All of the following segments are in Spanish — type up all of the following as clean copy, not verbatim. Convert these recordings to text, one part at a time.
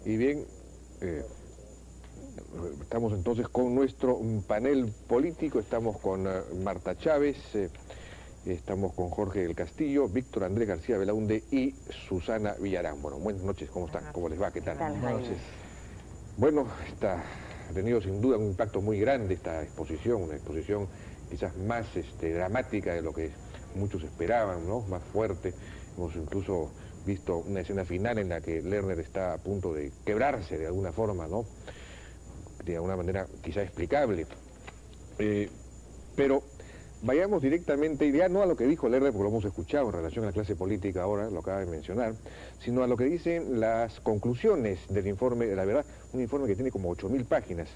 Y bien, estamos entonces con nuestro panel político, estamos con Marta Chávez, estamos con Jorge del Castillo, Víctor Andrés García Belaunde y Susana Villarán. Bueno, buenas noches, ¿cómo están? ¿Cómo les va? ¿Qué tal? Buenas noches. Bueno, ha tenido sin duda un impacto muy grande esta exposición, una exposición quizás más dramática de lo que muchos esperaban, ¿no? Más fuerte. Hemos incluso visto una escena final en la que Lerner está a punto de quebrarse de alguna forma, ¿no? De alguna manera quizá explicable. Pero vayamos directamente, ya no a lo que dijo Lerner, porque lo hemos escuchado en relación a la clase política ahora, lo acaba de mencionar, sino a lo que dicen las conclusiones del informe de la verdad, un informe que tiene como 8.000 páginas,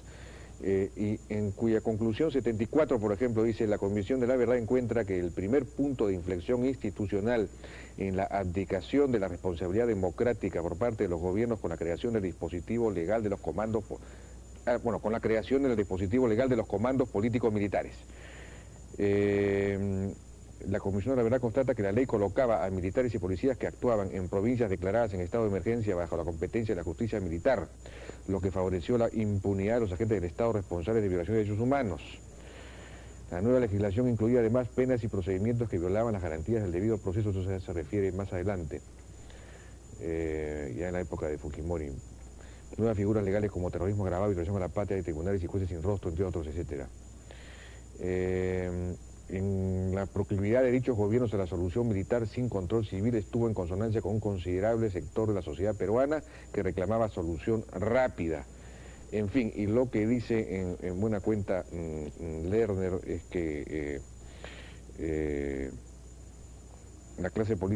y en cuya conclusión 74, por ejemplo, dice: la Comisión de la Verdad encuentra que el primer punto de inflexión institucional en la abdicación de la responsabilidad democrática por parte de los gobiernos con la creación del dispositivo legal de los comandos, con la creación del dispositivo legal de los comandos políticos militares. La Comisión de la Verdad constata que la ley colocaba a militares y policías que actuaban en provincias declaradas en estado de emergencia bajo la competencia de la justicia militar, lo que favoreció la impunidad de los agentes del Estado responsables de violaciones de derechos humanos. La nueva legislación incluía además penas y procedimientos que violaban las garantías del debido proceso, eso se refiere más adelante, ya en la época de Fujimori. Nuevas figuras legales como terrorismo agravado y traición a la patria de tribunales y jueces sin rostro, entre otros, etc. En la proclividad de dichos gobiernos a la solución militar sin control civil estuvo en consonancia con un considerable sector de la sociedad peruana que reclamaba solución rápida. En fin, y lo que dice en buena cuenta Lerner es que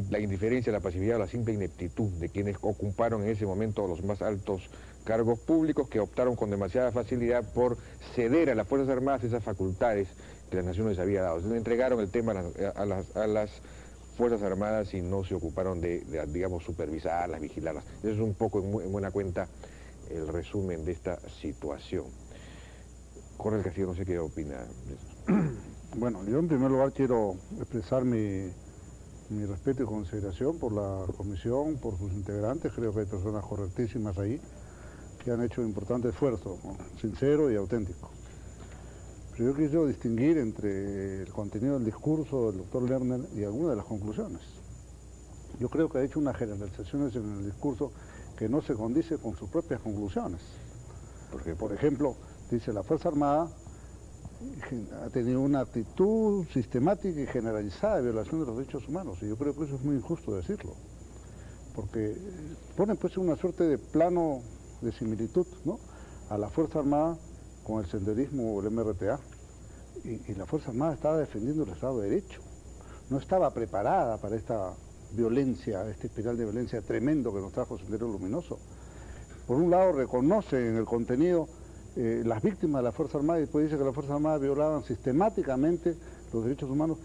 la indiferencia, la pasividad, la simple ineptitud de quienes ocuparon en ese momento los más altos cargos públicos, que optaron con demasiada facilidad por ceder a las Fuerzas Armadas esas facultades que las naciones les había dado. Se le entregaron el tema a las Fuerzas Armadas y no se ocuparon de, digamos, supervisarlas, vigilarlas. Eso es un poco, en buena cuenta, el resumen de esta situación. Jorge del Castillo, no sé qué opina de eso. Bueno, yo en primer lugar quiero expresar mi respeto y consideración por la comisión, por sus integrantes. Creo que hay personas correctísimas ahí que han hecho un importante esfuerzo, ¿no? Sincero y auténtico. Pero yo quiero distinguir entre el contenido del discurso del doctor Lerner y algunas de las conclusiones. Yo creo que ha hecho unas generalizaciones en el discurso que no se condice con sus propias conclusiones. Porque, por ejemplo, dice: la Fuerza Armada ha tenido una actitud sistemática y generalizada de violación de los derechos humanos, y yo creo que eso es muy injusto decirlo, porque pone pues una suerte de plano de similitud, ¿no?, a la Fuerza Armada con el senderismo o el MRTA, y la Fuerza Armada estaba defendiendo el Estado de Derecho, no estaba preparada para esta violencia, este espiral de violencia tremendo que nos trajo Sendero Luminoso. Por un lado reconoce en el contenido las víctimas de la Fuerza Armada, y después dice que las Fuerzas Armadas violaban sistemáticamente los derechos humanos.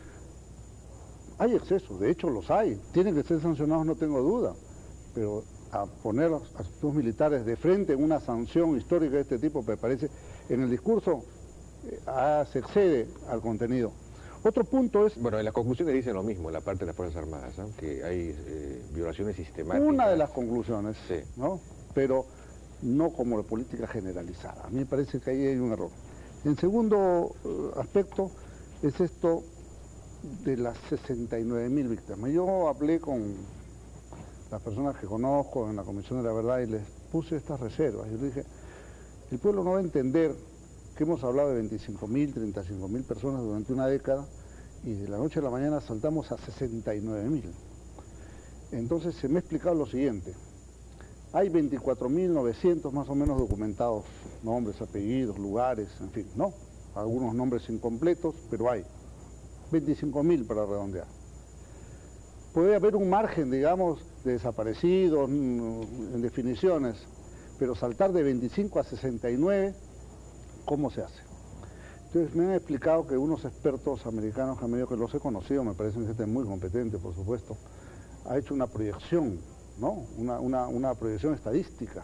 Hay excesos, de hecho los hay, tienen que ser sancionados, no tengo duda, pero a poner a sus militares de frente en una sanción histórica de este tipo, me parece, en el discurso se excede al contenido. Otro punto es... Bueno, en las conclusiones dicen lo mismo, en la parte de las Fuerzas Armadas, ¿no?, que hay violaciones sistemáticas. Una de las conclusiones, sí, ¿no?, pero no como la política generalizada. A mí me parece que ahí hay un error. En segundo aspecto es esto de las 69.000 víctimas. Yo hablé con las personas que conozco en la Comisión de la Verdad y les puse estas reservas. Yo dije: el pueblo no va a entender que hemos hablado de 25.000, 35.000 personas durante una década y de la noche a la mañana saltamos a 69.000. Entonces se me ha explicado lo siguiente: hay 24.900 más o menos documentados, nombres, apellidos, lugares, en fin, ¿no? Algunos nombres incompletos, pero hay 25.000 para redondear. Puede haber un margen, digamos, de desaparecidos, en definiciones, pero saltar de 25 a 69, ¿cómo se hace? Entonces me han explicado que unos expertos americanos, a medio que los he conocido, me parecen gente muy competente, por supuesto, ha hecho una proyección, ¿no?, una proyección estadística.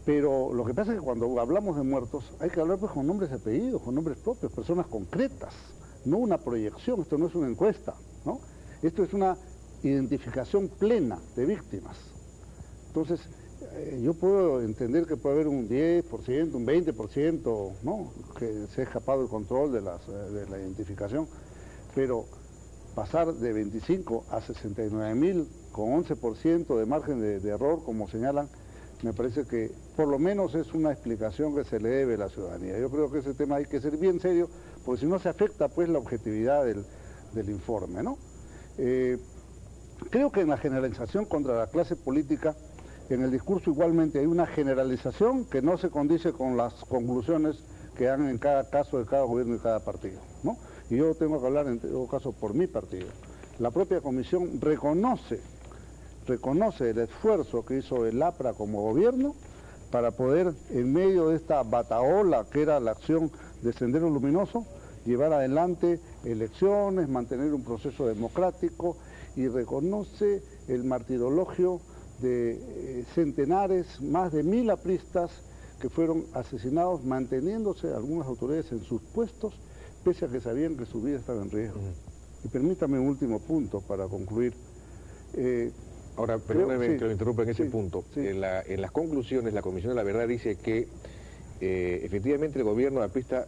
Pero lo que pasa es que cuando hablamos de muertos hay que hablar pues con nombres y apellidos, con nombres propios, personas concretas, no una proyección. Esto no es una encuesta, ¿no? Esto es una identificación plena de víctimas. Entonces, yo puedo entender que puede haber un 10%, un 20%, ¿no?, que se ha escapado el control de la identificación, pero pasar de 25 a 69.000 con 11% de margen de error, como señalan, me parece que por lo menos es una explicación que se le debe a la ciudadanía. Yo creo que ese tema hay que ser bien serio, porque si no se afecta pues la objetividad del informe, ¿no? Creo que en la generalización contra la clase política, en el discurso igualmente hay una generalización que no se condice con las conclusiones que dan en cada caso de cada gobierno y cada partido, ¿no? Y yo tengo que hablar en todo caso por mi partido. La propia comisión reconoce el esfuerzo que hizo el APRA como gobierno para poder, en medio de esta batahola que era la acción de Sendero Luminoso, llevar adelante elecciones, mantener un proceso democrático, y reconoce el martirologio de centenares, más de 1000 apristas que fueron asesinados, manteniéndose algunas autoridades en sus puestos, pese a que sabían que su vida estaba en riesgo. Y permítame un último punto para concluir. Ahora, perdóneme que lo interrumpa en ese punto. Sí. En las conclusiones, la Comisión de la Verdad dice que efectivamente el gobierno aprista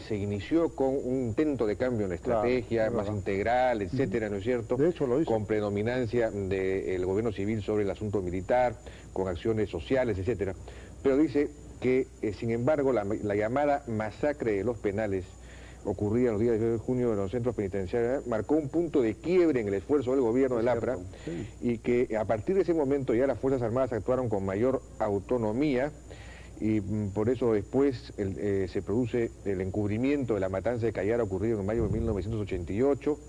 se inició con un intento de cambio en la estrategia, más integral, etcétera, ¿no es cierto? De hecho lo hizo. Con predominancia del gobierno civil sobre el asunto militar, con acciones sociales, etcétera. Pero dice que, sin embargo, la llamada masacre de los penales, ocurrida los días de junio en los centros penitenciarios, marcó un punto de quiebre en el esfuerzo del gobierno del APRA, y que a partir de ese momento ya las Fuerzas Armadas actuaron con mayor autonomía, y por eso después se produce el encubrimiento de la matanza de Cayara ocurrido en mayo de 1988,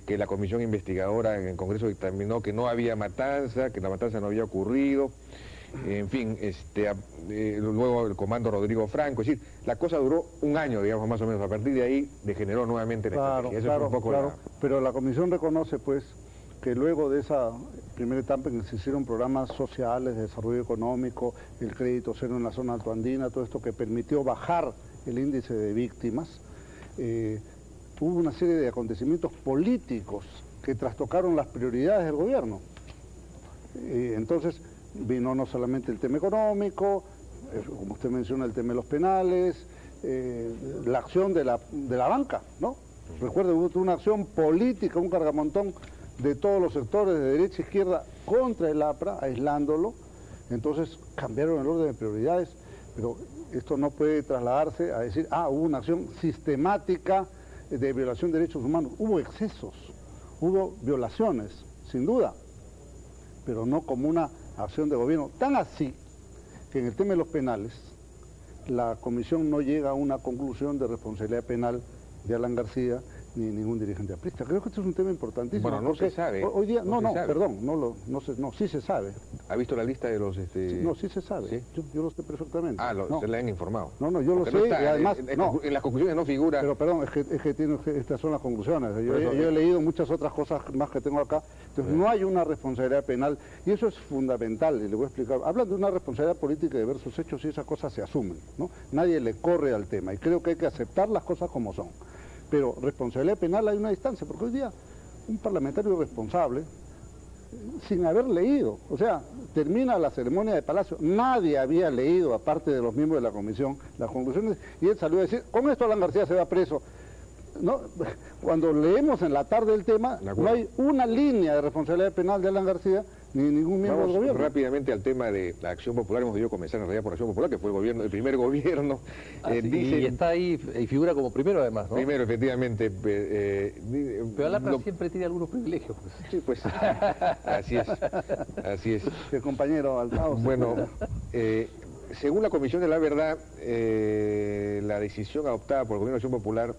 que la comisión investigadora en el Congreso dictaminó que no había matanza, que la matanza no había ocurrido, en fin, luego el comando Rodrigo Franco, es decir, la cosa duró un año, digamos, más o menos. A partir de ahí degeneró nuevamente la estrategia. Eso es un poco pero la comisión reconoce pues que luego de esa primera etapa en que se hicieron programas sociales de desarrollo económico, el crédito cero en la zona altoandina, todo esto que permitió bajar el índice de víctimas, hubo una serie de acontecimientos políticos que trastocaron las prioridades del gobierno. Entonces vino no solamente el tema económico, como usted menciona, el tema de los penales, la acción de la banca, ¿no? Recuerde, hubo una acción política, un cargamontón de todos los sectores de derecha e izquierda contra el APRA, aislándolo. Entonces cambiaron el orden de prioridades, pero esto no puede trasladarse a decir, hubo una acción sistemática de violación de derechos humanos. Hubo excesos, hubo violaciones, sin duda, pero no como una acción de gobierno. Tan así que en el tema de los penales, la comisión no llega a una conclusión de responsabilidad penal de Alan García ni ningún dirigente aprista. Creo que este es un tema importantísimo. Bueno, no se sabe. Hoy día, sí se sabe. ¿Ha visto la lista de los...? Sí, no, sí se sabe. ¿Sí? Yo lo sé perfectamente. Se le han informado. No, yo lo sé, y además... En las conclusiones no figura... Pero perdón, es que estas son las conclusiones. Yo he leído muchas otras cosas más que tengo acá. Entonces no hay una responsabilidad penal, y eso es fundamental, y le voy a explicar. Hablan de una responsabilidad política de diversos hechos y esas cosas se asumen, ¿no? Nadie le corre al tema, y creo que hay que aceptar las cosas como son. Pero responsabilidad penal hay una distancia, porque hoy día un parlamentario responsable, sin haber leído, o sea, termina la ceremonia de Palacio, nadie había leído, aparte de los miembros de la comisión, las conclusiones, y él salió a decir, con esto Alan García se va preso. ¿No? Cuando leemos en la tarde el tema, no hay una línea de responsabilidad penal de Alan García ni ningún miembro del gobierno. Rápidamente al tema de la Acción Popular. Hemos debido comenzar en realidad por Acción Popular, que fue el primer gobierno. Y está ahí y figura como primero además, ¿no? Primero, efectivamente. Pero Alapra siempre tiene algunos privilegios. Pues. Sí, pues así es. El compañero Altao. Bueno, según la Comisión de la Verdad, la decisión adoptada por el gobierno de Acción Popular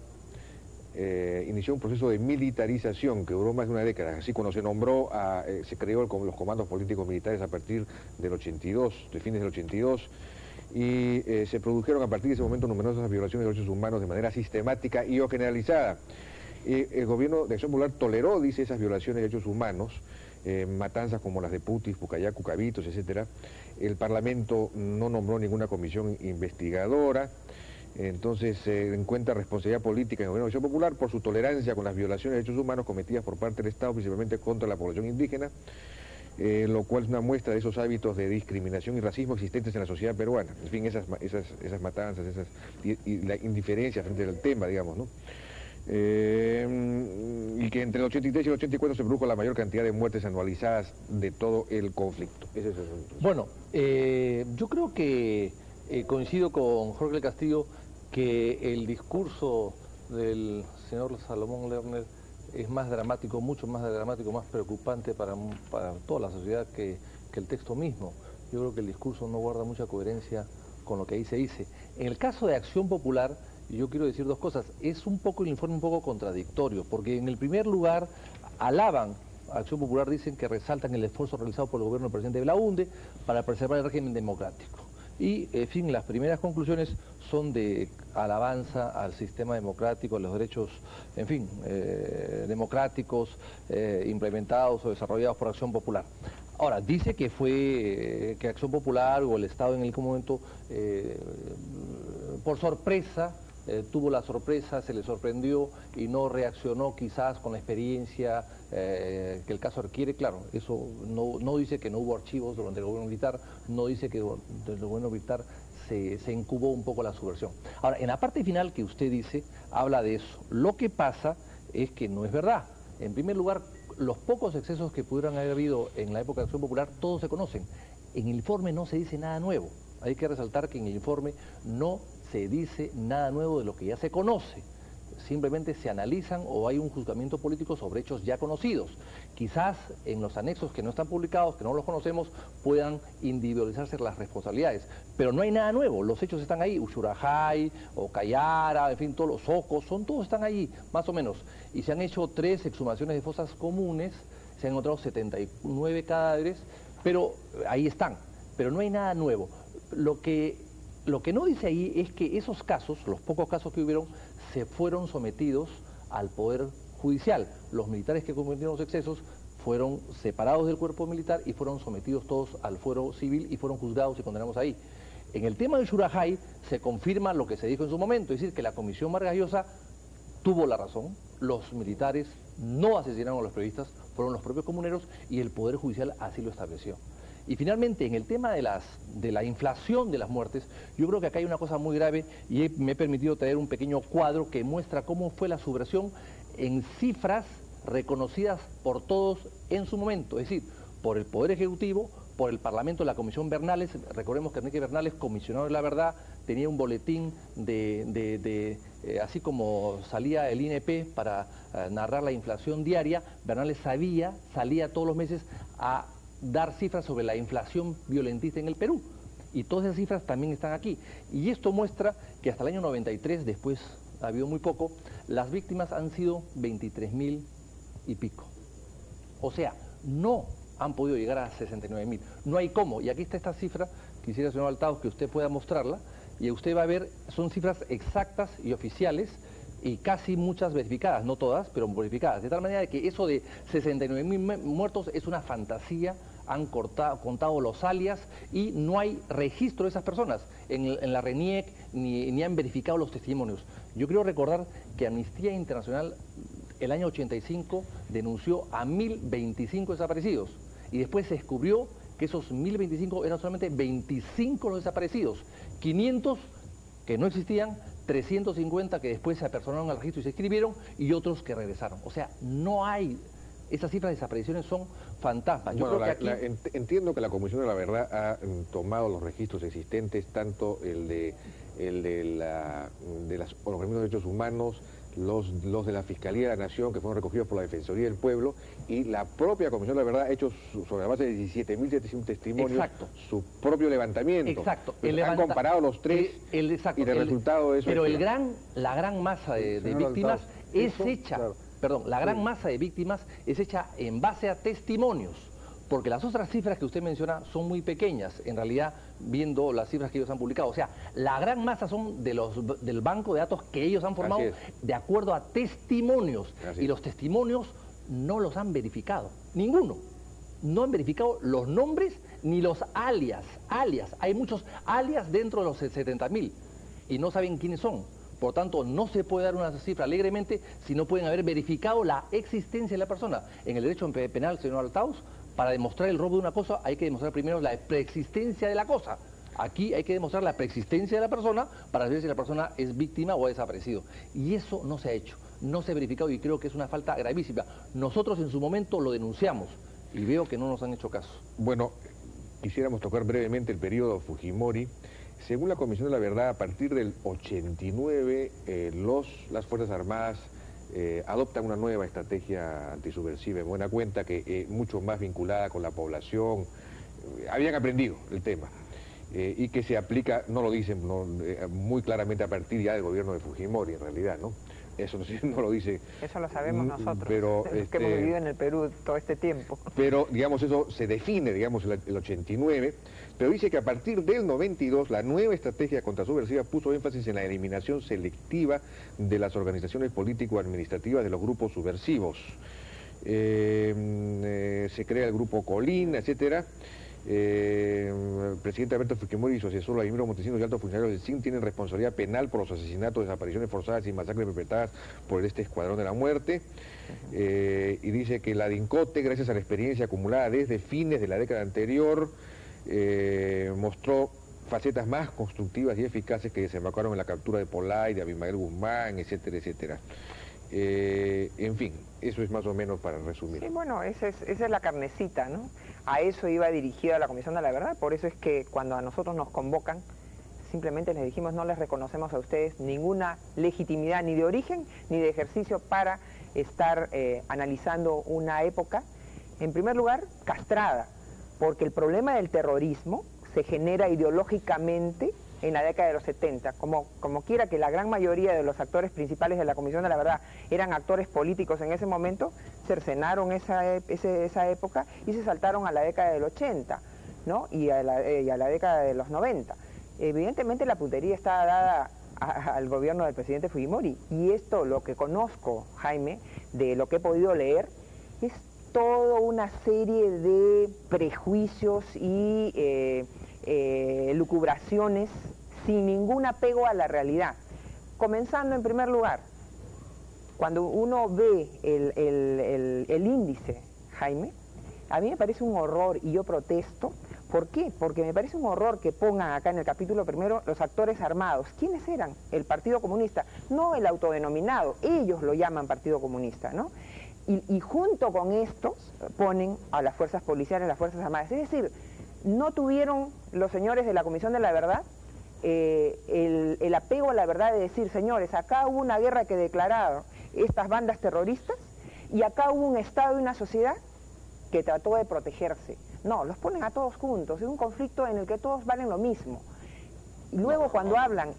inició un proceso de militarización que duró más de una década. Así, cuando se nombró, se creó los comandos políticos militares a partir del 82, de fines del 82, y se produjeron a partir de ese momento numerosas violaciones de derechos humanos de manera sistemática y o generalizada. El gobierno de Acción Popular toleró, dice, esas violaciones de derechos humanos, matanzas como las de Putis, Pucayacu, Cabitos, etcétera. El Parlamento no nombró ninguna comisión investigadora. Entonces se encuentra responsabilidad política en el gobierno de Acción Popular por su tolerancia con las violaciones de derechos humanos cometidas por parte del Estado, principalmente contra la población indígena. lo cual es una muestra de esos hábitos de discriminación y racismo existentes en la sociedad peruana. En fin, esas matanzas, y la indiferencia frente al tema, digamos, ¿no? Y que entre el 83 y el 84 se produjo la mayor cantidad de muertes anualizadas de todo el conflicto. Bueno, yo creo que coincido con Jorge del Castillo que el discurso del señor Salomón Lerner es más dramático, mucho más dramático, más preocupante para toda la sociedad que el texto mismo. Yo creo que el discurso no guarda mucha coherencia con lo que ahí se dice. En el caso de Acción Popular, yo quiero decir dos cosas. Es el informe un poco contradictorio, porque en el primer lugar alaban a Acción Popular, dicen que resaltan el esfuerzo realizado por el gobierno del presidente Belaúnde para preservar el régimen democrático. Y, en fin, las primeras conclusiones son de alabanza al sistema democrático, a los derechos, en fin, democráticos implementados o desarrollados por Acción Popular. Ahora, dice que fue que Acción Popular o el Estado en algún momento, por sorpresa, tuvo la sorpresa, se le sorprendió y no reaccionó quizás con la experiencia que el caso requiere. Claro, eso no dice que no hubo archivos durante el gobierno militar, no dice que durante el gobierno militar se incubó un poco la subversión. Ahora, en la parte final que usted dice, habla de eso. Lo que pasa es que no es verdad. En primer lugar, los pocos excesos que pudieran haber habido en la época de Acción Popular, todos se conocen. En el informe no se dice nada nuevo. Hay que resaltar que en el informe no se dice nada nuevo de lo que ya se conoce. Simplemente se analizan o hay un juzgamiento político sobre hechos ya conocidos. Quizás en los anexos que no están publicados, que no los conocemos, puedan individualizarse las responsabilidades. Pero no hay nada nuevo, los hechos están ahí, Ushurajay, Ocayara, en fin, todos los Ocos, todos están allí, más o menos. Y se han hecho 3 exhumaciones de fosas comunes, se han encontrado 79 cadáveres, pero ahí están. Pero no hay nada nuevo. Lo que no dice ahí es que esos casos, los pocos casos que hubieron, se fueron sometidos al Poder Judicial. Los militares que cometieron los excesos fueron separados del cuerpo militar y fueron sometidos todos al fuero civil y fueron juzgados y condenados ahí. En el tema de Ushurajay se confirma lo que se dijo en su momento, es decir, que la Comisión Vargas Llosa tuvo la razón, los militares no asesinaron a los periodistas, fueron los propios comuneros y el Poder Judicial así lo estableció. Y finalmente, en el tema de la inflación de las muertes, yo creo que acá hay una cosa muy grave y me he permitido traer un pequeño cuadro que muestra cómo fue la subversión en cifras reconocidas por todos en su momento, es decir, por el Poder Ejecutivo, por el Parlamento, la Comisión Bernales. Recordemos que Enrique Bernales, comisionado de la verdad, tenía un boletín así como salía el INP para narrar la inflación diaria, Bernales salía todos los meses a dar cifras sobre la inflación violentista en el Perú. Y todas esas cifras también están aquí. Y esto muestra que hasta el año 93, después ha habido muy poco, las víctimas han sido 23.000 y pico. O sea, no han podido llegar a 69.000. No hay cómo. Y aquí está esta cifra, quisiera, señor Althaus, que usted pueda mostrarla, y usted va a ver, son cifras exactas y oficiales, y casi muchas verificadas, no todas, pero verificadas. De tal manera que eso de 69.000 muertos es una fantasía, han contado los alias y no hay registro de esas personas en la RENIEC ni han verificado los testimonios. Yo quiero recordar que Amnistía Internacional el año 85 denunció a 1.025 desaparecidos y después se descubrió que esos 1.025 eran solamente 25 los desaparecidos, 500 que no existían, 350 que después se apersonaron al registro y se inscribieron y otros que regresaron. O sea, no hay... Esas cifras de desapariciones son fantasmas. Yo creo que aquí... entiendo que la Comisión de la Verdad ha tomado los registros existentes, tanto el de los organismos de derechos humanos, los de la Fiscalía de la Nación, que fueron recogidos por la Defensoría del Pueblo, y la propia Comisión de la Verdad ha hecho sobre la base de 17.700 testimonios. Exacto. Su propio levantamiento. Exacto. Han comparado los tres y el resultado de eso. Pero la gran masa de víctimas es hecha... Claro. Perdón, la gran masa de víctimas es hecha en base a testimonios, porque las otras cifras que usted menciona son muy pequeñas, en realidad, viendo las cifras que ellos han publicado. O sea, la gran masa son del banco de datos que ellos han formado de acuerdo a testimonios, y los testimonios no los han verificado, ninguno. No han verificado los nombres ni los alias. Hay muchos alias dentro de los 70.000 y no saben quiénes son. Por tanto, no se puede dar una cifra alegremente si no pueden haber verificado la existencia de la persona. En el derecho penal, señor Althaus, Para demostrar el robo de una cosa hay que demostrar primero la preexistencia de la cosa. Aquí hay que demostrar la preexistencia de la persona para ver si la persona es víctima o ha desaparecido. Y eso no se ha hecho, no se ha verificado y creo que es una falta gravísima. Nosotros en su momento lo denunciamos y veo que no nos han hecho caso. Bueno, quisiéramos tocar brevemente el periodo Fujimori. Según la Comisión de la Verdad, a partir del 89, las Fuerzas Armadas adoptan una nueva estrategia antisubversiva, en buena cuenta que mucho más vinculada con la población. Habían aprendido el tema. Y que se aplica, no lo dicen muy claramente a partir ya del gobierno de Fujimori, en realidad, ¿no? Eso no lo dice. Eso lo sabemos nosotros, pero, que hemos vivido en el Perú todo este tiempo. Pero, digamos, eso se define, digamos, el 89, pero dice que a partir del 92 la nueva estrategia contrasubversiva puso énfasis en la eliminación selectiva de las organizaciones político-administrativas de los grupos subversivos. Se crea el grupo Colín, etcétera. El presidente Alberto Fujimori y su asesor Vladimiro Montesinos y altos funcionarios del SIN tienen responsabilidad penal por los asesinatos, desapariciones forzadas y masacres perpetradas por este escuadrón de la muerte. Y dice que la DINCOTE, gracias a la experiencia acumulada desde fines de la década anterior, mostró facetas más constructivas y eficaces que desembarcaron en la captura de Polay, de Abimael Guzmán, etcétera, etcétera. En fin, eso es más o menos para resumir. Sí, bueno, esa es la carnecita, ¿no? A eso iba dirigida la Comisión de la Verdad, por eso es que cuando a nosotros nos convocan, simplemente les dijimos no les reconocemos a ustedes ninguna legitimidad ni de origen ni de ejercicio para estar analizando una época, en primer lugar, castrada, porque el problema del terrorismo se genera ideológicamente en la década de los 70, como quiera que la gran mayoría de los actores principales de la Comisión de la Verdad eran actores políticos en ese momento, cercenaron esa época y se saltaron a la década del 80, ¿no? y a la década de los 90. Evidentemente la puntería está dada al gobierno del presidente Fujimori, y esto, lo que conozco, Jaime, de lo que he podido leer, es toda una serie de prejuicios y lucubraciones sin ningún apego a la realidad. Comenzando en primer lugar, cuando uno ve el índice, Jaime, a mí me parece un horror y yo protesto. ¿Por qué? Porque me parece un horror que pongan acá en el capítulo primero los actores armados. ¿Quiénes eran? El Partido Comunista, no el autodenominado, ellos lo llaman Partido Comunista, ¿no? Y junto con estos ponen a las fuerzas policiales, las fuerzas armadas. Es decir, no tuvieron los señores de la Comisión de la Verdad el apego a la verdad de decir, señores, acá hubo una guerra que declararon estas bandas terroristas y acá hubo un Estado y una sociedad que trató de protegerse. No, los ponen a todos juntos, es un conflicto en el que todos valen lo mismo. Y luego cuando hablan,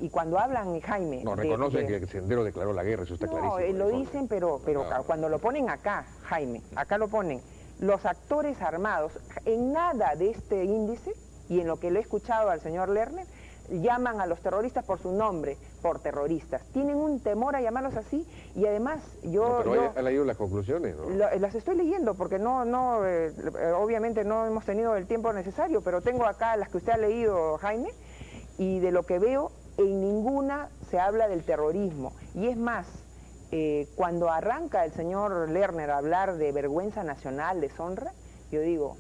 Jaime... No, reconocen que Sendero declaró la guerra, eso está clarísimo. No, lo dicen, pero cuando lo ponen acá, Jaime, acá lo ponen, los actores armados, en nada de este índice, y en lo que le he escuchado al señor Lerner, llaman a los terroristas por su nombre, por terroristas. Tienen un temor a llamarlos así, y además yo... No, pero ¿ha leído las conclusiones? ¿No? Las estoy leyendo, porque obviamente no hemos tenido el tiempo necesario, pero tengo acá las que usted ha leído, Jaime, y de lo que veo, en ninguna se habla del terrorismo. Y es más, cuando arranca el señor Lerner a hablar de vergüenza nacional, deshonra, yo digo,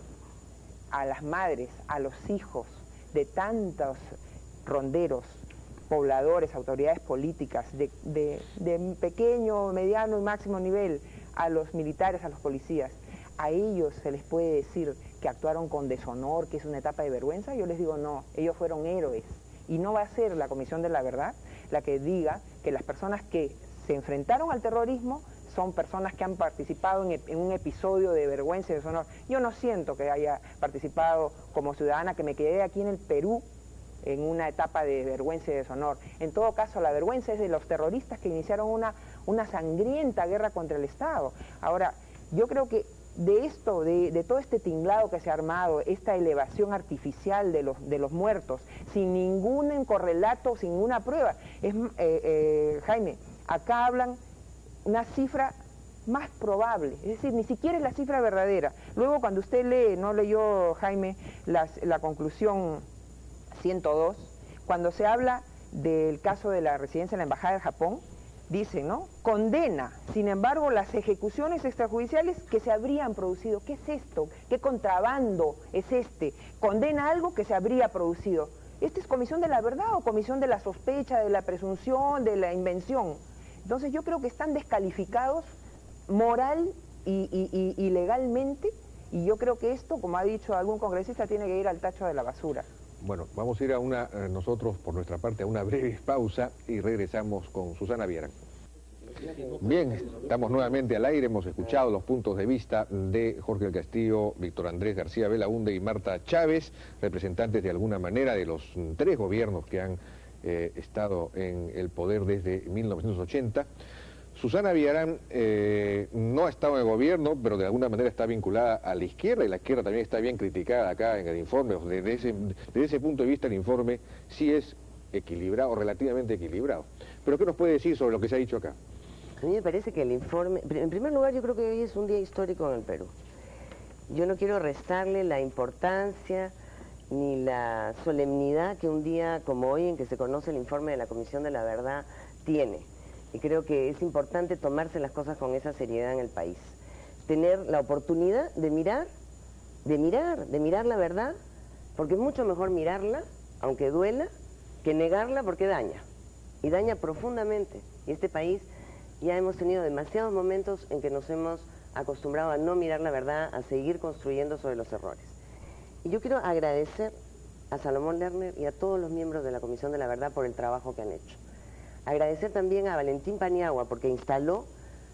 a las madres, a los hijos de tantos ronderos, pobladores, autoridades políticas, de pequeño, mediano y máximo nivel, a los militares, a los policías, a ellos se les puede decir que actuaron con deshonor, que es una etapa de vergüenza. Yo les digo no, ellos fueron héroes, y no va a ser la Comisión de la Verdad la que diga que las personas que se enfrentaron al terrorismo son personas que han participado en un episodio de vergüenza y deshonor. Yo no siento que haya participado como ciudadana, que me quedé aquí en el Perú en una etapa de vergüenza y deshonor. En todo caso, la vergüenza es de los terroristas que iniciaron una sangrienta guerra contra el Estado. Ahora, yo creo que de esto, de todo este tinglado que se ha armado, esta elevación artificial de los muertos, sin ningún correlato, sin ninguna prueba, Jaime, acá hablan una cifra más probable, es decir, ni siquiera es la cifra verdadera. Luego cuando usted lee, no leyó, Jaime, la conclusión 102, cuando se habla del caso de la residencia en la Embajada de Japón, dice, ¿no? Condena, sin embargo, las ejecuciones extrajudiciales que se habrían producido. ¿Qué es esto? ¿Qué contrabando es este? Condena algo que se habría producido. ¿Esta es comisión de la verdad o comisión de la sospecha, de la presunción, de la invención? Entonces yo creo que están descalificados moral y legalmente, y yo creo que esto, como ha dicho algún congresista, tiene que ir al tacho de la basura. Bueno, vamos a ir a nosotros por nuestra parte a una breve pausa y regresamos con Susana Viera. Bien, estamos nuevamente al aire, hemos escuchado los puntos de vista de Jorge del Castillo, Víctor Andrés García Belaúnde y Marta Chávez, representantes de alguna manera de los 3 gobiernos que han estado en el poder desde 1980. Susana Villarán no ha estado en el gobierno, pero de alguna manera está vinculada a la izquierda, y la izquierda también está bien criticada acá en el informe. Desde ese punto de vista el informe sí es equilibrado, relativamente equilibrado. Pero ¿qué nos puede decir sobre lo que se ha dicho acá? A mí me parece que el informe, en primer lugar, yo creo que hoy es un día histórico en el Perú. Yo no quiero restarle la importancia ni la solemnidad que un día como hoy, en que se conoce el informe de la Comisión de la Verdad, tiene. Y creo que es importante tomarse las cosas con esa seriedad en el país. Tener la oportunidad de mirar la verdad, porque es mucho mejor mirarla, aunque duela, que negarla porque daña. Y daña profundamente. Y este país ya hemos tenido demasiados momentos en que nos hemos acostumbrado a no mirar la verdad, a seguir construyendo sobre los errores. Y yo quiero agradecer a Salomón Lerner y a todos los miembros de la Comisión de la Verdad por el trabajo que han hecho. Agradecer también a Valentín Paniagua porque instaló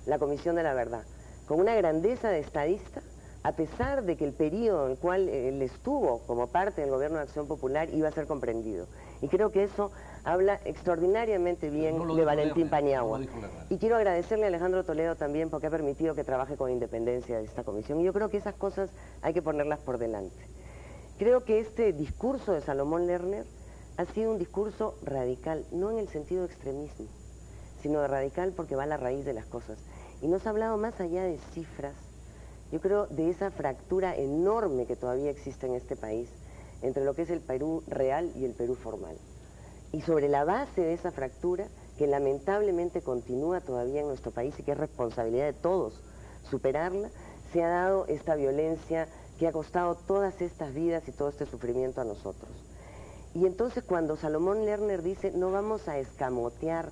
la Comisión de la Verdad, con una grandeza de estadista, a pesar de que el periodo en el cual él estuvo como parte del Gobierno de Acción Popular iba a ser comprendido. Y creo que eso habla extraordinariamente bien de Valentín Paniagua. Y quiero agradecerle a Alejandro Toledo también porque ha permitido que trabaje con independencia de esta comisión. Y yo creo que esas cosas hay que ponerlas por delante. Creo que este discurso de Salomón Lerner ha sido un discurso radical, no en el sentido de extremismo, sino de radical porque va a la raíz de las cosas. Y nos ha hablado más allá de cifras, yo creo de esa fractura enorme que todavía existe en este país entre lo que es el Perú real y el Perú formal. Y sobre la base de esa fractura, que lamentablemente continúa todavía en nuestro país y que es responsabilidad de todos superarla, se ha dado esta violencia que ha costado todas estas vidas y todo este sufrimiento a nosotros. Y entonces cuando Salomón Lerner dice no vamos a escamotear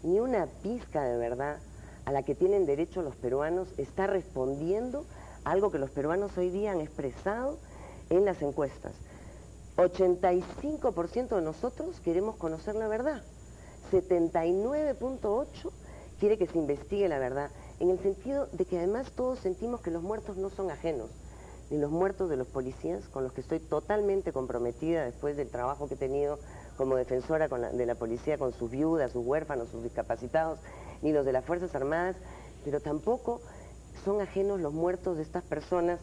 ni una pizca de verdad a la que tienen derecho los peruanos, está respondiendo a algo que los peruanos hoy día han expresado en las encuestas. 85% de nosotros queremos conocer la verdad, 79.8% quiere que se investigue la verdad, en el sentido de que además todos sentimos que los muertos no son ajenos, ni los muertos de los policías, con los que estoy totalmente comprometida después del trabajo que he tenido como defensora de la policía, con sus viudas, sus huérfanos, sus discapacitados, ni los de las Fuerzas Armadas, pero tampoco son ajenos los muertos de estas personas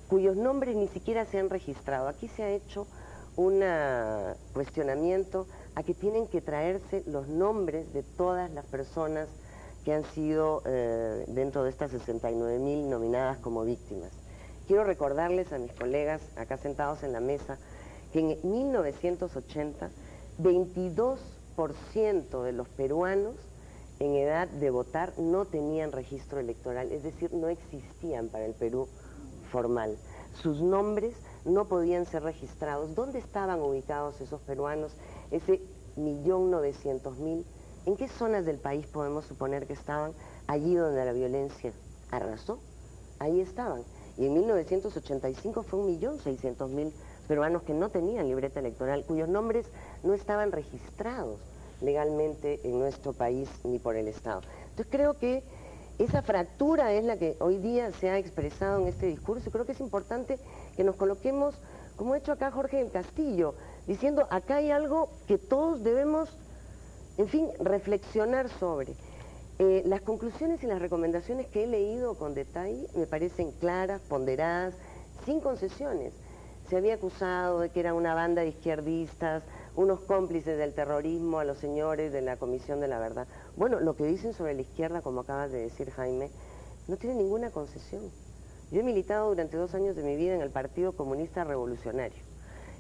cuyos nombres ni siquiera se han registrado. Aquí se ha hecho un cuestionamiento a que tienen que traerse los nombres de todas las personas que han sido dentro de estas 69.000 nominadas como víctimas. Quiero recordarles a mis colegas acá sentados en la mesa que en 1980 22% de los peruanos en edad de votar no tenían registro electoral, es decir, no existían para el Perú formal. Sus nombres no podían ser registrados. ¿Dónde estaban ubicados esos peruanos? Ese 1.900.000. ¿En qué zonas del país podemos suponer que estaban? Allí donde la violencia arrasó. Ahí estaban. Y en 1985 fue 1.600.000 peruanos que no tenían libreta electoral, cuyos nombres no estaban registrados legalmente en nuestro país ni por el Estado. Entonces creo que esa fractura es la que hoy día se ha expresado en este discurso y creo que es importante que nos coloquemos, como ha hecho acá Jorge del Castillo, diciendo acá hay algo que todos debemos, en fin, reflexionar sobre. Las conclusiones y las recomendaciones que he leído con detalle me parecen claras, ponderadas, sin concesiones. Se había acusado de que era una banda de izquierdistas, unos cómplices del terrorismo a los señores de la Comisión de la Verdad. Bueno, lo que dicen sobre la izquierda, como acabas de decir, Jaime, no tiene ninguna concesión. Yo he militado durante 2 años de mi vida en el Partido Comunista Revolucionario.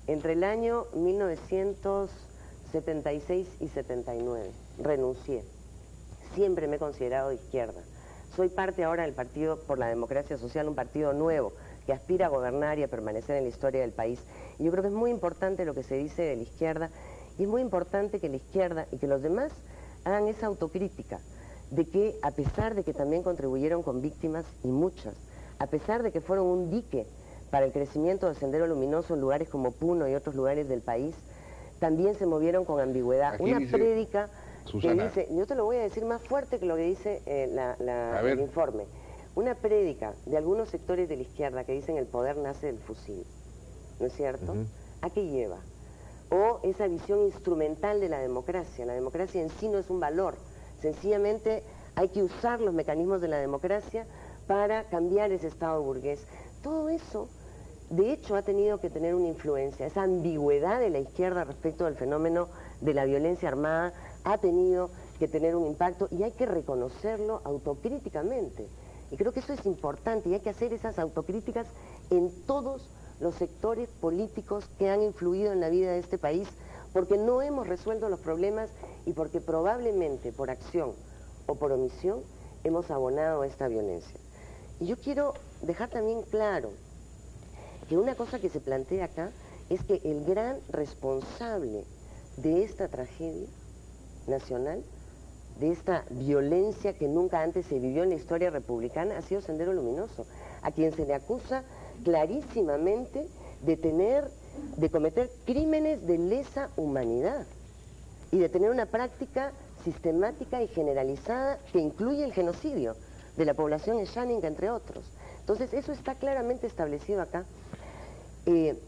Entre el año 1976 y 79, renuncié. siempre me he considerado de izquierda. Soy parte ahora del Partido por la Democracia Social, un partido nuevo que aspira a gobernar y a permanecer en la historia del país. Y yo creo que es muy importante lo que se dice de la izquierda, y es muy importante que la izquierda y que los demás hagan esa autocrítica de que, a pesar de que también contribuyeron con víctimas, y muchas, a pesar de que fueron un dique para el crecimiento del Sendero Luminoso en lugares como Puno y otros lugares del país, también se movieron con ambigüedad. Aquí Una dice prédica Susana. que dice, yo te lo voy a decir más fuerte que lo que dice el informe, una prédica de algunos sectores de la izquierda que dicen el poder nace del fusil, ¿no es cierto? ¿A qué lleva? O esa visión instrumental de la democracia en sí no es un valor, sencillamente hay que usar los mecanismos de la democracia para cambiar ese estado burgués. Todo eso, de hecho, ha tenido que tener una influencia. Esa ambigüedad de la izquierda respecto del fenómeno de la violencia armada ha tenido que tener un impacto y hay que reconocerlo autocríticamente. Y creo que eso es importante y hay que hacer esas autocríticas en todos los sectores políticos que han influido en la vida de este país, porque no hemos resuelto los problemas y porque probablemente por acción o por omisión hemos abonado a esta violencia. Y yo quiero dejar también claro que una cosa que se plantea acá es que el gran responsable de esta tragedia nacional, de esta violencia que nunca antes se vivió en la historia republicana, ha sido Sendero Luminoso, a quien se le acusa clarísimamente de cometer crímenes de lesa humanidad y de tener una práctica sistemática y generalizada que incluye el genocidio de la población esháninga, entre otros. Entonces, eso está claramente establecido acá.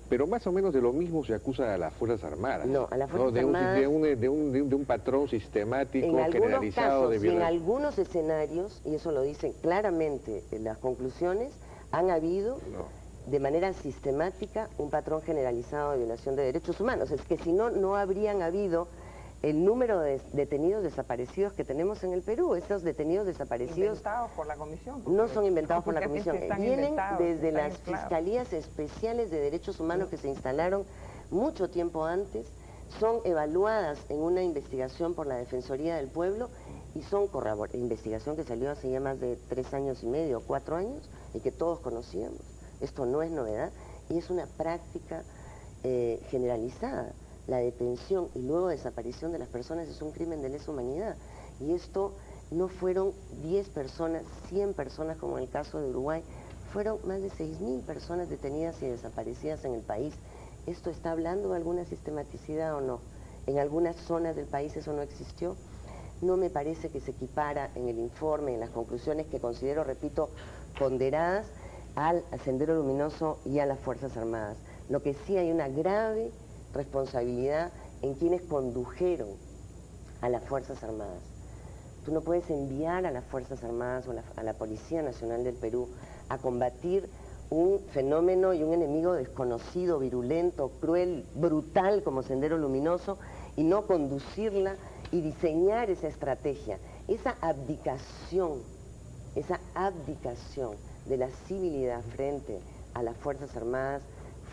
Pero más o menos de lo mismo se acusa a las Fuerzas Armadas. No, a las Fuerzas Armadas... De un patrón sistemático, en generalizado de violencia. En algunos escenarios, y eso lo dicen claramente en las conclusiones, han habido de manera sistemática un patrón generalizado de violación de derechos humanos. Es que si no, no habrían habido el número de detenidos desaparecidos que tenemos en el Perú. Esos detenidos desaparecidos... Inventados por la Comisión. No son inventados por la Comisión. Vienen desde las Fiscalías Especiales de Derechos Humanos que se instalaron mucho tiempo antes, son evaluadas en una investigación por la Defensoría del Pueblo y son investigación que salió hace ya más de 3 años y medio, 4 años, y que todos conocíamos. Esto no es novedad y es una práctica generalizada. La detención y luego desaparición de las personas es un crimen de lesa humanidad. Y esto no fueron 10 personas, 100 personas como en el caso de Uruguay, fueron más de 6.000 personas detenidas y desaparecidas en el país. ¿Esto está hablando de alguna sistematicidad o no? En algunas zonas del país eso no existió. No me parece que se equipara en el informe, en las conclusiones que considero, repito, ponderadas al Sendero Luminoso y a las Fuerzas Armadas. Lo que sí hay una grave responsabilidad en quienes condujeron a las Fuerzas Armadas. Tú no puedes enviar a las Fuerzas Armadas o a la Policía Nacional del Perú a combatir un fenómeno y un enemigo desconocido, virulento, cruel, brutal como Sendero Luminoso y no conducirla y diseñar esa estrategia, esa abdicación de la civilidad frente a las Fuerzas Armadas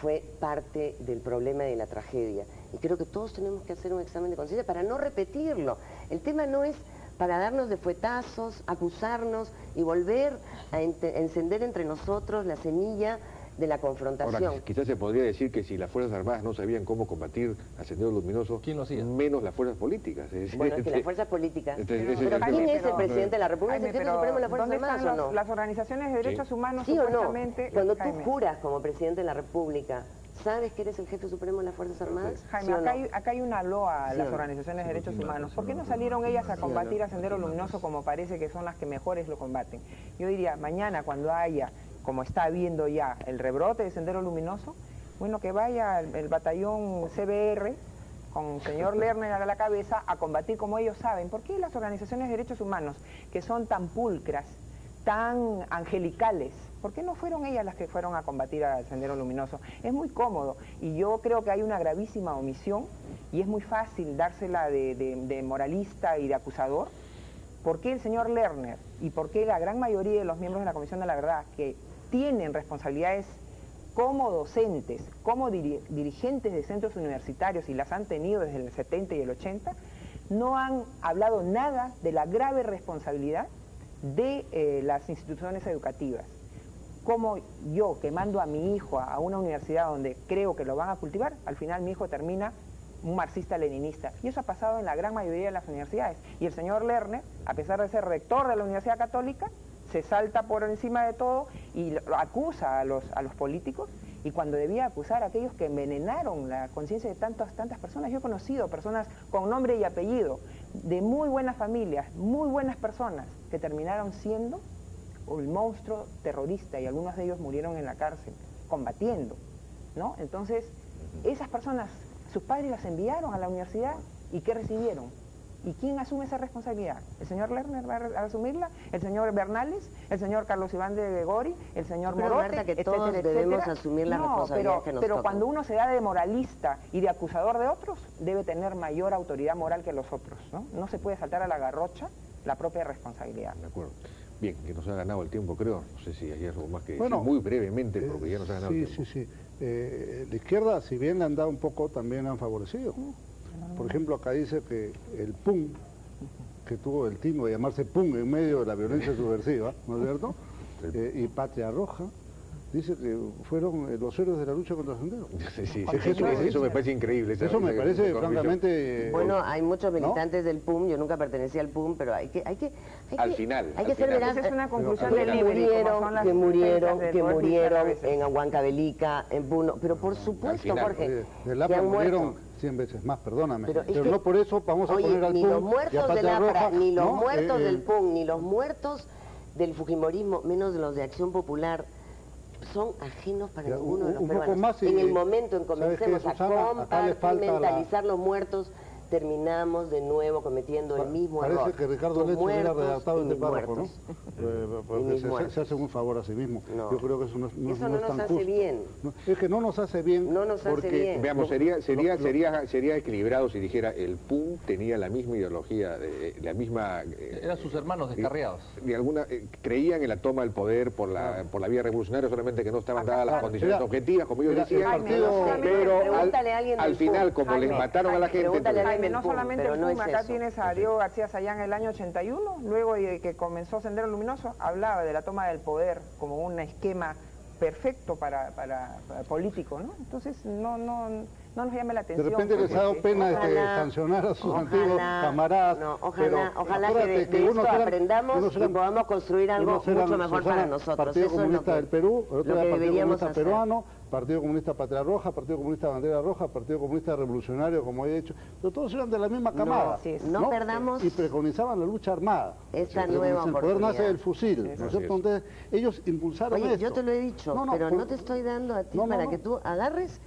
fue parte del problema de la tragedia. Y creo que todos tenemos que hacer un examen de conciencia para no repetirlo. El tema no es para darnos de fuetazos, acusarnos y volver a encender entre nosotros la semilla de la confrontación. Ahora, quizás se podría decir que si las Fuerzas Armadas no sabían cómo combatir a Sendero Luminoso, ¿quién lo hacía? Menos las fuerzas políticas. Bueno, es que las fuerzas políticas... Pero ¿quién es el presidente de la República? ¿Es el jefe supremo de las Fuerzas Armadas o no? Las organizaciones de derechos humanos ¿Sí o no? supuestamente... Cuando tú juras como presidente de la República, ¿sabes que eres el jefe supremo de las Fuerzas Armadas? Jaime, ¿Sí o no? acá hay una loa a las organizaciones de derechos humanos. ¿Por qué no salieron ellas a combatir a Sendero Luminoso como parece que son las que mejores lo combaten? Yo diría, mañana cuando haya, como está habiendo ya, el rebrote de Sendero Luminoso, bueno, que vaya el batallón CBR con el señor Lerner a la cabeza a combatir como ellos saben. ¿Por qué las organizaciones de derechos humanos, que son tan pulcras, tan angelicales, por qué no fueron ellas las que fueron a combatir al Sendero Luminoso? Es muy cómodo y yo creo que hay una gravísima omisión y es muy fácil dársela de moralista y de acusador. ¿Por qué el señor Lerner y por qué la gran mayoría de los miembros de la Comisión de la Verdad, que tienen responsabilidades como docentes, como dirigentes de centros universitarios y las han tenido desde el 70 y el 80, no han hablado nada de la grave responsabilidad de las instituciones educativas. Como yo, que mando a mi hijo a una universidad donde creo que lo van a cultivar, al final mi hijo termina un marxista-leninista. Y eso ha pasado en la gran mayoría de las universidades. Y el señor Lerner, a pesar de ser rector de la Universidad Católica, se salta por encima de todo y lo acusa a los políticos, y cuando debía acusar a aquellos que envenenaron la conciencia de tantas personas. Yo he conocido personas con nombre y apellido, de muy buenas familias, muy buenas personas, que terminaron siendo el monstruo terrorista, y algunos de ellos murieron en la cárcel, combatiendo, ¿no? Entonces, esas personas, sus padres las enviaron a la universidad, ¿y qué recibieron? ¿Y quién asume esa responsabilidad? ¿El señor Lerner va a asumirla? ¿El señor Bernales? ¿El señor Carlos Iván de Gregori? ¿El señor Pero, Morote? Marta, que etcétera, todos etcétera? debemos asumir la responsabilidad que nos pero toca. cuando uno se da de moralista y de acusador de otros, debe tener mayor autoridad moral que los otros, ¿no? No se puede saltar a la garrocha la propia responsabilidad. De acuerdo. Bien, que nos ha ganado el tiempo, creo. No sé si hay algo más que Bueno, decir, muy brevemente, porque ya nos ha ganado el tiempo. Sí. La izquierda, si bien le han dado un poco, también le han favorecido. Por ejemplo, acá dice que el PUN, que tuvo el tino de llamarse PUN en medio de la violencia subversiva, ¿no es cierto? Y Patria Roja, dice que fueron los héroes de la lucha contra Sendero. Sí, eso me parece increíble. Eso me parece, francamente... Bueno, hay muchos militantes del PUM, yo nunca pertenecía al PUM, pero hay que Al final. Hay que ser veraz. Esa es una conclusión Pero del libro. Que murieron en Huancavelica, en Puno, pero por supuesto, Jorge, del que APRA han murieron muerto. 100 veces más, perdóname. Pero No por eso vamos a poner al ni PUM los y a muertos del Patria APRA, Roja, ni los ¿no? muertos del PUM, ni los muertos del Fujimorismo, menos de los de Acción Popular, son ajenos para Ya, ninguno de los un poco peruanos. más y- En el momento en que ¿sabes qué, comencemos a Susana? Acá le falta compartimentalizar los muertos, terminamos de nuevo cometiendo el mismo error. Parece que Ricardo Tus Leche hubiera muertos redactado y este mis párrafo, ¿no? muertos. Porque mis se muertos. hace un favor a sí mismo. No. Yo creo que eso no Eso es no tan nos hace justo. bien. No, es que no nos hace bien. No nos hace porque, bien. Veamos, sería equilibrado si dijera el PUM tenía la misma ideología, la misma... Eran sus hermanos descarriados. Creían en la toma del poder por la vía revolucionaria, solamente que no estaban dadas las condiciones Mira, objetivas, como ellos mira, decían, el partido- pero Pregúntale a alguien al del final, PUM. como les Jaime, mataron a la gente... pregúntale a entonces- alguien No del PUM, solamente pero el no PUM, es acá eso. tienes a Diego García Sayán en el año 81, luego de que comenzó Sendero Luminoso, hablaba de la toma del poder como un esquema perfecto para político, ¿no? Entonces no nos llame la De atención. repente les ha dado porque- pena Ojalá, sancionar a sus ojalá, antiguos camaradas. no, pero ojalá que acuérdate de esto unos eran- aprendamos unos y eran- podamos construir algo unos eran, mucho mejor Susana, para nosotros. Partido Eso es Comunista lo que, del Perú, el otro lo era que Partido deberíamos Comunista hacer. Peruano, Partido Comunista Patria Roja, Partido Comunista Bandera Roja, Partido Comunista Revolucionario, como he dicho, pero todos eran de la misma camada. así es. No perdamos y preconizaban la lucha armada. esta Sí, nueva el poder nace oportunidad. del fusil, ¿no es cierto? Entonces, ellos impulsaron Oye, esto. yo te lo he dicho, pero no te estoy dando a ti para que tú agarres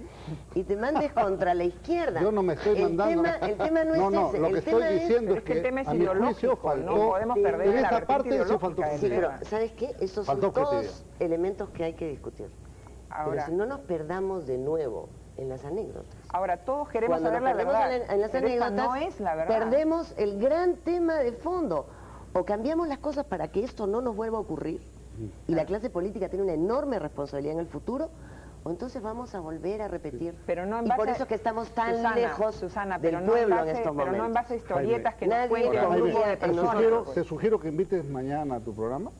y te mandes contra la izquierda. Yo no me estoy mandando. El tema no es ese. Lo que el tema estoy diciendo es que el tema es a mi juicio ideológico, faltó, no podemos perder en la esta vertiente parte sí faltó ideológica del Sí, pero objetividad. ¿sabes qué? Esos Faltó son todos objetividad. elementos que hay que discutir. Ahora, Pero si no nos perdamos de nuevo en las anécdotas. ahora todos queremos Cuando saber nos la perdemos verdad. en las pero esta anécdotas, no es la verdad. perdemos el gran tema de fondo. O cambiamos las cosas para que esto no nos vuelva a ocurrir, y la clase política tiene una enorme responsabilidad en el futuro, o entonces vamos a volver a repetir. Pero no en y base por a- eso es que estamos tan Susana, lejos Susana, del pero no pueblo en base, en estos pero momentos. no en base a historietas que Nadie nos cuenten un confía grupo de en personas. nosotros. Te sugiero que invites mañana a tu programa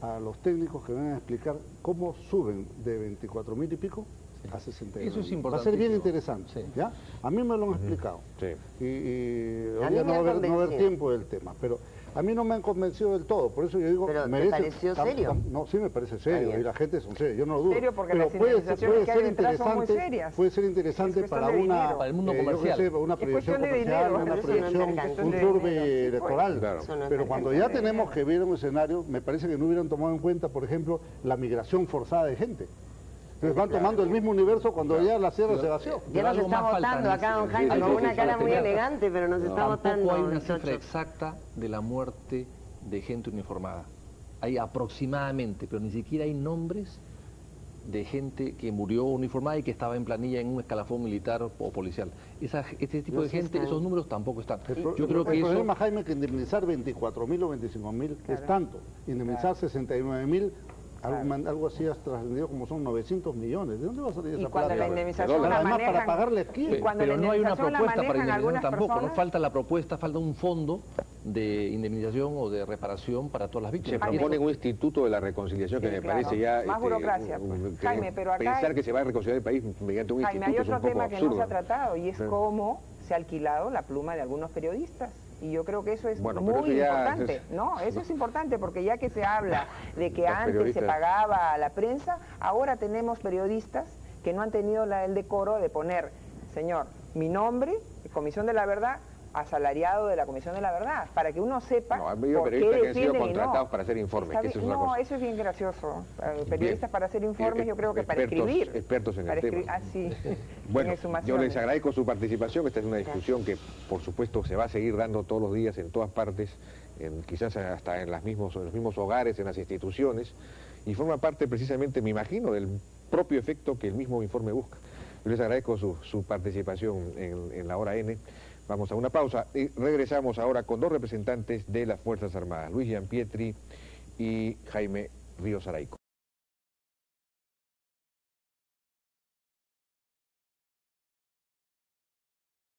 a los técnicos que vengan a explicar cómo suben de 24.000 y pico a 69. Eso es Va a ser bien importantísimo. interesante. Sí. ¿Ya? A mí me lo han explicado. Sí. Y A mí hoy me no ha va a haber convencido. tiempo del tema. Pero a mí no me han convencido del todo. Por eso yo digo, Pero, ¿te merece... pareció serio? No, sí me parece serio. bien. Y la gente son serios, yo no lo dudo. Serio porque pero las indemnizaciones que hay detrás son muy serias. Puede ser interesante Es cuestión para de una... dinero. Para el mundo yo qué comercial. sé, una Es proyección cuestión de comercial, dinero, una pero eso no es proyección, mercante. un Es turbe de dinero, sí, pues. electoral. Claro. Eso no es Pero cuando ya mercante. tenemos que ver un escenario, me parece que no hubieran tomado en cuenta, por ejemplo, la migración forzada de gente. Entonces van tomando el mismo universo cuando ya la sierra se vació. Ya Pero nos algo está más falta, votando ¿no? acá, don Sí, Jaime, sí, con sí, una sí, cara sí, muy sí. elegante, pero nos está votando. Tampoco hay una muchachos. cifra exacta de la muerte de gente uniformada. Hay aproximadamente, pero ni siquiera hay nombres de gente que murió uniformada y que estaba en planilla en un escalafón militar o policial. Este tipo No de se gente, están. esos números tampoco están. El Yo creo que eso... problema, Jaime, que indemnizar 24.000 o 25.000 es tanto. Indemnizar 69.000 Algo así has trascendido como son 900 millones. ¿De dónde va a salir esa plata? Y cuando la indemnización la Además, manejan... para pagarles quién. Y cuando Pero la no hay una indemnización la propuesta para manejan indemnización algunas tampoco, no personas... falta la propuesta, falta un fondo de indemnización o de reparación para todas las Se víctimas. propone un instituto de la reconciliación que Sí, me claro. parece ya... Más burocracia, pues. Jaime, pero acá pensar hay- que se va a reconciliar el país mediante un Jaime, hay instituto es un otro poco tema que absurdo. no se ha tratado y es Sí. cómo se ha alquilado la pluma de algunos periodistas. Y yo creo que eso es Bueno, pero muy eso ya importante. es- No, eso es importante porque ya que se habla de que Los antes se periodistas. pagaba a la prensa, ahora tenemos periodistas que no han tenido el decoro de poner, señor, mi nombre, Comisión de la Verdad, asalariado de la Comisión de la Verdad, para que uno sepa No, ha habido por qué periodistas que han sido defienden y no. contratados para hacer informes, Está que eso es bien, una no, cosa. eso es bien gracioso. Periodistas Bien. para hacer informes, yo creo que para Expertos- escribir. expertos en el Para tema. escribir- Ah, sí. Bueno, en yo exhumaciones. les agradezco su participación. Esta es una discusión que, por supuesto, se va a seguir dando todos los días en todas partes, quizás hasta en los mismos hogares, en las instituciones, y forma parte precisamente, me imagino, del propio efecto que el mismo informe busca. Yo les agradezco su participación en la hora N. Vamos a una pausa y regresamos ahora con dos representantes de las Fuerzas Armadas, Luis Gianpietri y Jaime Ríos Araico.